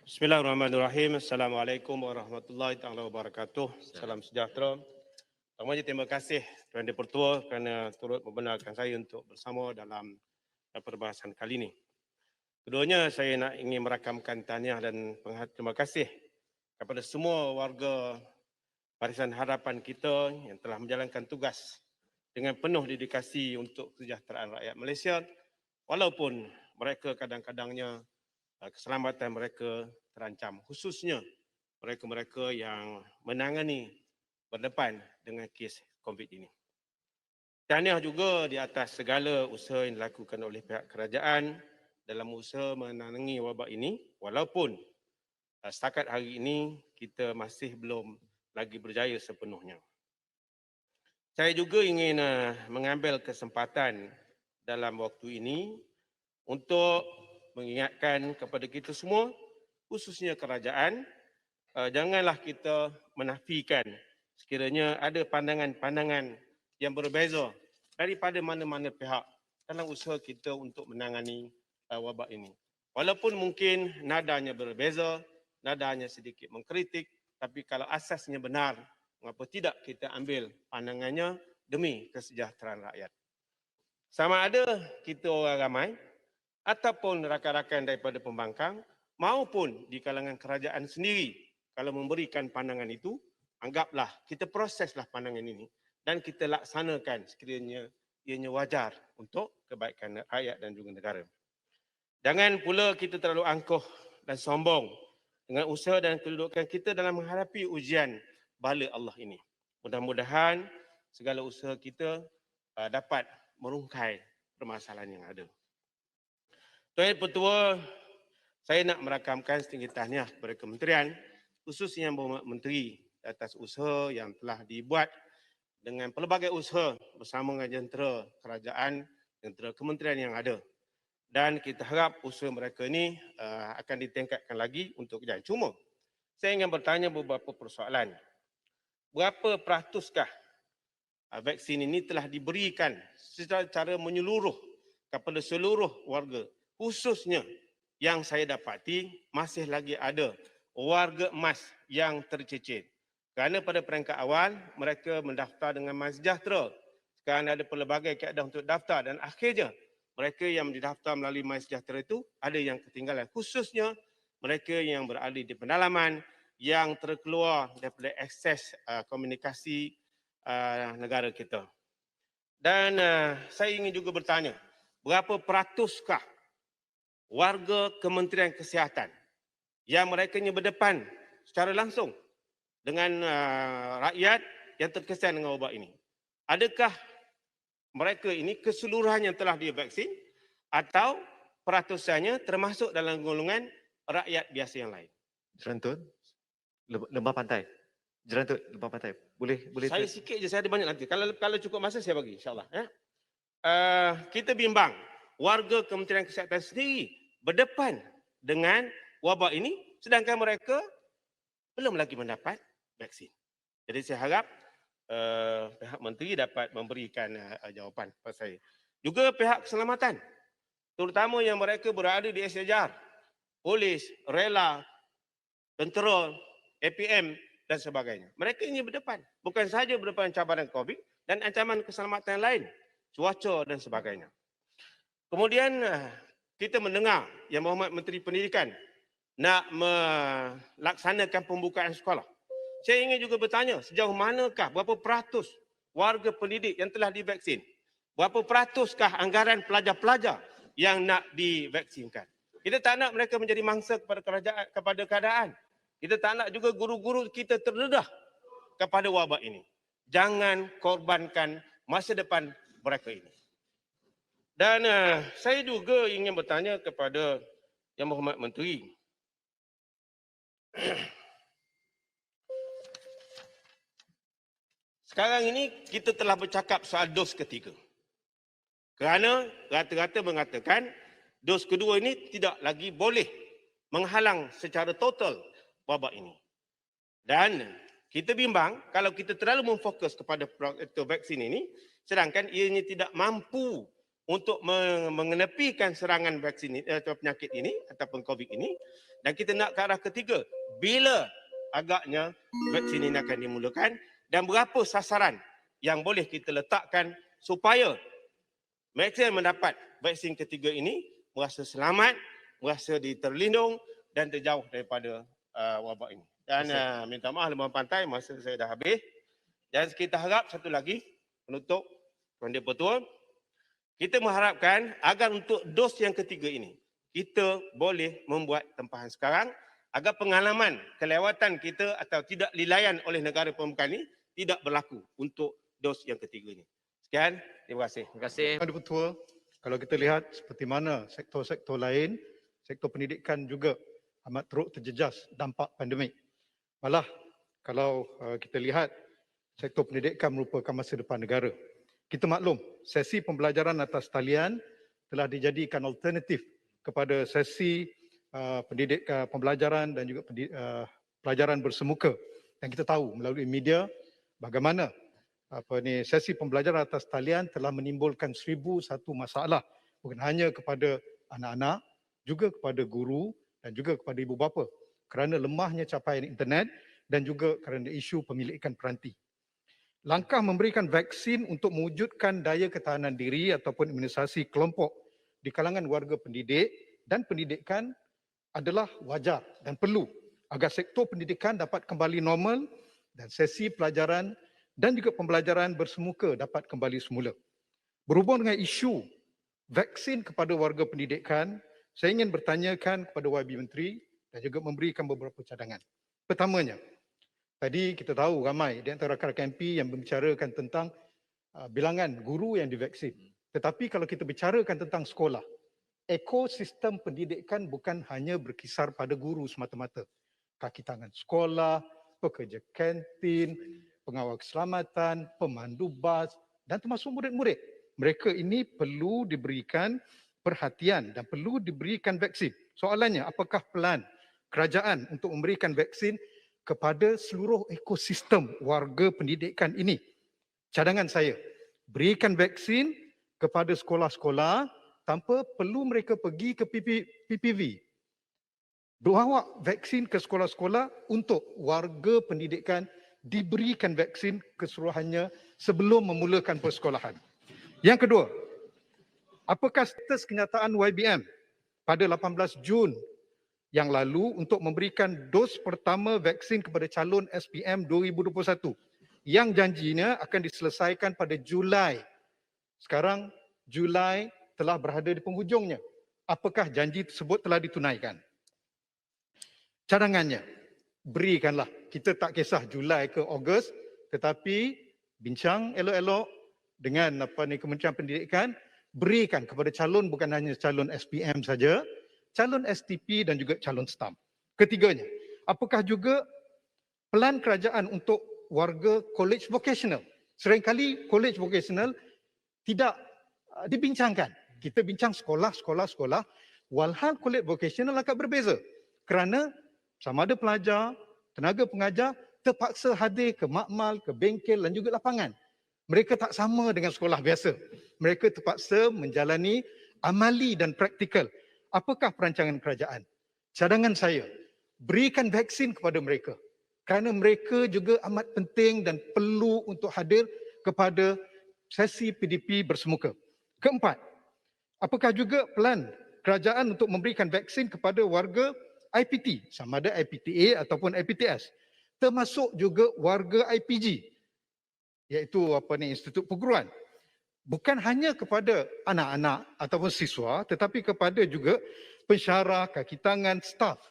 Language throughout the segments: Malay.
Bismillahirrahmanirrahim. Assalamualaikum warahmatullahi taala wabarakatuh. Salam sejahtera. Pertamanya terima kasih Tuan Dipertua kerana turut membenarkan saya untuk bersama dalam perbahasan kali ini. Keduanya saya ingin merakamkan tahniah dan terima kasih kepada semua warga Barisan Harapan kita yang telah menjalankan tugas dengan penuh dedikasi untuk kesejahteraan rakyat Malaysia walaupun mereka kadang-kadangnya keselamatan mereka terancam, khususnya mereka-mereka yang menangani berdepan dengan kes COVID ini. Tahniah juga di atas segala usaha yang dilakukan oleh pihak kerajaan dalam usaha menangani wabak ini, walaupun setakat hari ini kita masih belum lagi berjaya sepenuhnya. Saya juga ingin mengambil kesempatan dalam waktu ini untuk mengingatkan kepada kita semua, khususnya kerajaan, janganlah kita menafikan sekiranya ada pandangan-pandangan yang berbeza daripada mana-mana pihak dalam usaha kita untuk menangani wabak ini. Walaupun mungkin nadanya berbeza, nadanya sedikit mengkritik, tapi kalau asasnya benar, mengapa tidak kita ambil pandangannya demi kesejahteraan rakyat. Sama ada kita orang ramai, ataupun rakan-rakan daripada pembangkang maupun di kalangan kerajaan sendiri kalau memberikan pandangan itu, anggaplah kita proseslah pandangan ini dan kita laksanakan sekiranya ianya wajar untuk kebaikan rakyat dan juga negara. Jangan pula kita terlalu angkuh dan sombong dengan usaha dan kedudukan kita dalam menghadapi ujian bala Allah ini. Mudah-mudahan segala usaha kita dapat merungkai permasalahan yang ada. Tuan Pertua, saya nak merakamkan sedikit tahniah kepada kementerian, khususnya Yang Berhormat Menteri atas usaha yang telah dibuat dengan pelbagai usaha bersama dengan jentera kerajaan, jentera kementerian yang ada. Dan kita harap usaha mereka ini akan ditingkatkan lagi untuk kejayaan. Cuma, saya ingin bertanya beberapa persoalan. Berapa peratuskah vaksin ini telah diberikan secara menyeluruh kepada seluruh warga? Khususnya yang saya dapati masih lagi ada warga emas yang tercicir. Kerana pada peringkat awal mereka mendaftar dengan MySejahtera. Sekarang ada pelbagai kaedah untuk daftar dan akhirnya mereka yang didaftar melalui MySejahtera itu ada yang ketinggalan. Khususnya mereka yang berada di pedalaman yang terkeluar daripada akses komunikasi negara kita. Dan saya ingin juga bertanya, berapa peratuskah warga Kementerian Kesihatan yang mereka berdepan secara langsung dengan rakyat yang terkesan dengan wabak ini? Adakah mereka ini keseluruhannya telah divaksin atau peratusannya termasuk dalam golongan rakyat biasa yang lain? Jerantun, Lembah Pantai. Jerantun, Lembah Pantai. Boleh Saya sikit je, saya ada banyak nanti. Kalau cukup masa saya bagi, insyaAllah. Ya. Kita bimbang warga Kementerian Kesihatan sendiri berdepan dengan wabak ini sedangkan mereka belum lagi mendapat vaksin. Jadi saya harap pihak menteri dapat memberikan jawapan kepada saya. Juga pihak keselamatan, terutama yang mereka berada di SJR, polis, rela, tentera, APM dan sebagainya. Mereka ini berdepan. Bukan sahaja berdepan cabaran COVID dan ancaman keselamatan lain, cuaca dan sebagainya. Kemudian kita mendengar Yang Berhormat Menteri Pendidikan nak melaksanakan pembukaan sekolah. Saya ingin juga bertanya, sejauh manakah, berapa peratus warga pendidik yang telah divaksin? Berapa peratuskah anggaran pelajar-pelajar yang nak divaksinkan? Kita tak nak mereka menjadi mangsa kepada keadaan. Kita tak nak juga guru-guru kita terdedah kepada wabak ini. Jangan korbankan masa depan mereka ini. Dan saya juga ingin bertanya kepada Yang Berhormat Menteri. Sekarang ini kita telah bercakap soal dos ketiga. Kerana rata-rata mengatakan dos kedua ini tidak lagi boleh menghalang secara total wabak ini. Dan kita bimbang kalau kita terlalu memfokus kepada vaksin ini sedangkan ianya tidak mampu untuk mengenepikan serangan vaksin ini, atau penyakit ini ataupun COVID ini, dan kita nak ke arah ketiga, bila agaknya vaksin ini akan dimulakan dan berapa sasaran yang boleh kita letakkan supaya mereka yang mendapat vaksin ketiga ini merasa selamat, merasa diterlindung dan terjauh daripada wabak ini. Dan minta maaf Lembah Pantai, masa saya dah habis. Dan kita harap satu lagi, penutup Tuan Dipertua, kita mengharapkan agar untuk dos yang ketiga ini, kita boleh membuat tempahan sekarang agar pengalaman kelewatan kita atau tidak dilayan oleh negara pembuka ini tidak berlaku untuk dos yang ketiga ini. Sekian, terima kasih. Terima kasih. Tuan Dipertua, kalau kita lihat seperti mana sektor-sektor lain, sektor pendidikan juga amat teruk terjejas dampak pandemik. Malah kalau kita lihat sektor pendidikan merupakan masa depan negara. Kita maklum, sesi pembelajaran atas talian telah dijadikan alternatif kepada sesi pembelajaran dan juga pelajaran bersemuka. Dan kita tahu melalui media bagaimana sesi pembelajaran atas talian telah menimbulkan 1001 masalah, bukan hanya kepada anak-anak, juga kepada guru dan juga kepada ibu bapa kerana lemahnya capaian internet dan juga kerana isu pemilikan peranti. Langkah memberikan vaksin untuk mewujudkan daya ketahanan diri ataupun imunisasi kelompok di kalangan warga pendidik dan pendidikan adalah wajar dan perlu agar sektor pendidikan dapat kembali normal dan sesi pelajaran dan juga pembelajaran bersemuka dapat kembali semula. Berhubung dengan isu vaksin kepada warga pendidikan, saya ingin bertanyakan kepada YB Menteri dan juga memberikan beberapa cadangan. Pertamanya, tadi kita tahu ramai di antara rakan-rakan MP yang membicarakan tentang bilangan guru yang divaksin. Tetapi kalau kita bicarakan tentang sekolah, ekosistem pendidikan bukan hanya berkisar pada guru semata-mata. Kaki tangan sekolah, pekerja kantin, pengawal keselamatan, pemandu bas dan termasuk murid-murid. Mereka ini perlu diberikan perhatian dan perlu diberikan vaksin. Soalannya, apakah pelan kerajaan untuk memberikan vaksin kepada seluruh ekosistem warga pendidikan ini? Cadangan saya, berikan vaksin kepada sekolah-sekolah tanpa perlu mereka pergi ke PPV. Bawa vaksin ke sekolah-sekolah untuk warga pendidikan diberikan vaksin keseluruhannya sebelum memulakan persekolahan. Yang kedua, apakah status kenyataan YBM pada 18 Jun yang lalu untuk memberikan dos pertama vaksin kepada calon SPM 2021 yang janjinya akan diselesaikan pada Julai. Sekarang Julai telah berada di penghujungnya. Apakah janji tersebut telah ditunaikan? Cadangannya, berikanlah. Kita tak kisah Julai ke Ogos, tetapi bincang elok-elok dengan Kementerian Pendidikan, berikan kepada calon bukan hanya calon SPM saja, calon STP dan juga calon STAM. Ketiganya, apakah juga pelan kerajaan untuk warga college vocational? Seringkali college vocational tidak dibincangkan. Kita bincang sekolah, walhal college vocational agak berbeza. Kerana sama ada pelajar, tenaga pengajar terpaksa hadir ke makmal, ke bengkel dan juga lapangan. Mereka tak sama dengan sekolah biasa. Mereka terpaksa menjalani amali dan praktikal. Apakah perancangan kerajaan? Cadangan saya, berikan vaksin kepada mereka. Kerana mereka juga amat penting dan perlu untuk hadir kepada sesi PDP bersemuka. Keempat, apakah juga pelan kerajaan untuk memberikan vaksin kepada warga IPT, sama ada IPTA ataupun IPTS, termasuk juga warga IPG, iaitu Institut Perguruan. Bukan hanya kepada anak-anak ataupun siswa, tetapi kepada juga pensyarah, kaki tangan, staf.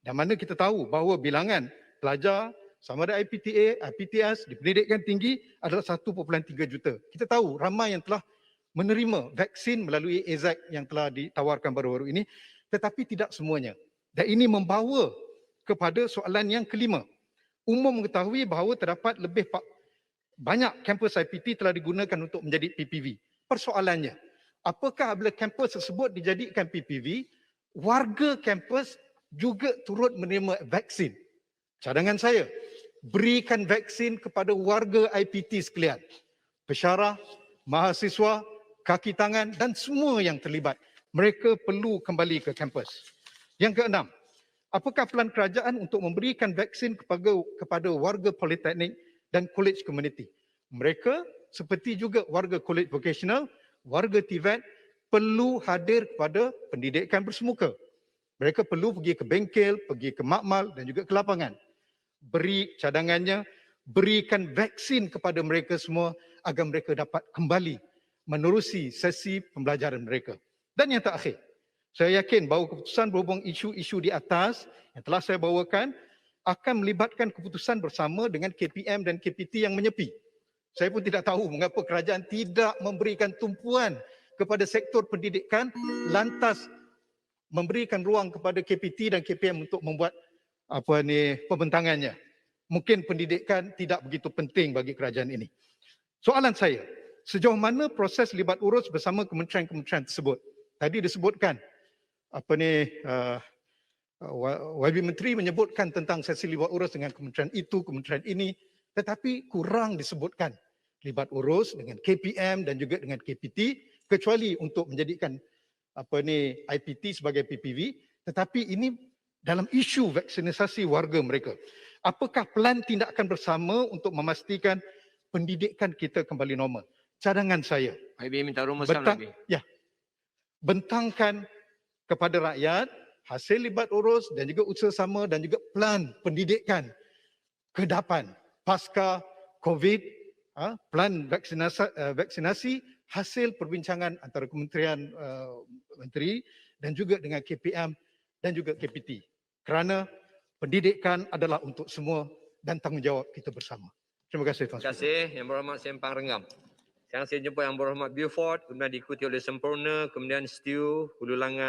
Dan mana kita tahu bahawa bilangan pelajar sama ada IPTA, IPTS di pendidikan tinggi adalah 1.3 juta. Kita tahu ramai yang telah menerima vaksin melalui AZ yang telah ditawarkan baru-baru ini, tetapi tidak semuanya. Dan ini membawa kepada soalan yang kelima. Umum mengetahui bahawa terdapat lebih banyak kampus IPT telah digunakan untuk menjadi PPV. Persoalannya, apakah apabila kampus tersebut dijadikan PPV, warga kampus juga turut menerima vaksin? Cadangan saya, berikan vaksin kepada warga IPT sekalian. Pensyarah, mahasiswa, kaki tangan dan semua yang terlibat. Mereka perlu kembali ke kampus. Yang keenam, apakah pelan kerajaan untuk memberikan vaksin kepada warga politeknik dan college community? Mereka seperti juga warga college vocational, warga TVET perlu hadir kepada pendidikan bersemuka. Mereka perlu pergi ke bengkel, pergi ke makmal dan juga ke lapangan. Beri cadangannya, berikan vaksin kepada mereka semua agar mereka dapat kembali menerusi sesi pembelajaran mereka. Dan yang terakhir, saya yakin bahawa keputusan berhubung isu-isu di atas yang telah saya bawakan akan melibatkan keputusan bersama dengan KPM dan KPT yang menyepi. Saya pun tidak tahu mengapa kerajaan tidak memberikan tumpuan kepada sektor pendidikan lantas memberikan ruang kepada KPT dan KPM untuk membuat pembentangannya. Mungkin pendidikan tidak begitu penting bagi kerajaan ini. Soalan saya, sejauh mana proses libat urus bersama kementerian-kementerian tersebut? Tadi disebutkan YB Menteri menyebutkan tentang sesi libat urus dengan kementerian itu, kementerian ini, tetapi kurang disebutkan libat urus dengan KPM dan juga dengan KPT, kecuali untuk menjadikan IPT sebagai PPV, tetapi ini dalam isu vaksinisasi warga mereka. Apakah pelan tindakan bersama untuk memastikan pendidikan kita kembali normal? Cadangan saya, YB minta rumuskan lagi. ya, bentangkan kepada rakyat hasil libat urus dan juga usaha sama dan juga plan pendidikan ke depan pasca COVID, plan vaksinasi hasil perbincangan antara kementerian menteri dan juga dengan KPM dan juga KPT. Kerana pendidikan adalah untuk semua dan tanggungjawab kita bersama. Terima kasih Tuan Terima kasih Yang Berhormat Sempang Renggam. Sekarang saya jumpa Yang Berhormat Beaufort, kemudian diikuti oleh Sempurna, kemudian Stew, Hulu Langan.